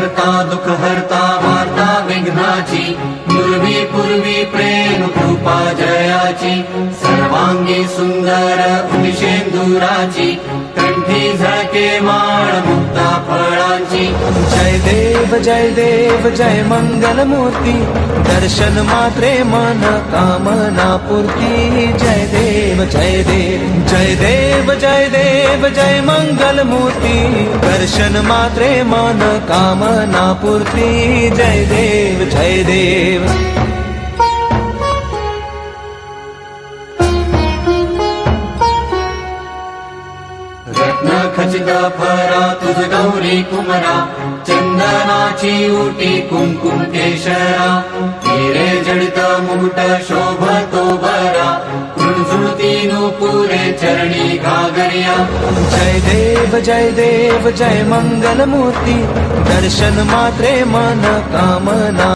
करता दुःख हरता वार्ता विघ्नाची पूर्वी पूर्वी प्रेम कृपा जयाची सर्वांगी सुंदर उदिशेंदुराची कंठी झळके माळ मुक्ता फळांची जय देव जय मंगल मूर्ती दर्शन मात्रे मन कामना पूर्ती जय देव जय देव जय देव जय देव जय मंगल मूर्ती दर्शन मात्रे मन कामना पूर्ती जय देव जय देव रत्न खचित फरा तुझ गौरी कुमरा चंदनाची उटी कुंकुम केशरा हिरे जडित मुकुट शोभतो बरा कृणझुळती नुपुरे चरणी घागरिया जय देव जय मंगल मूर्ती दर्शन मात्रे मन कामना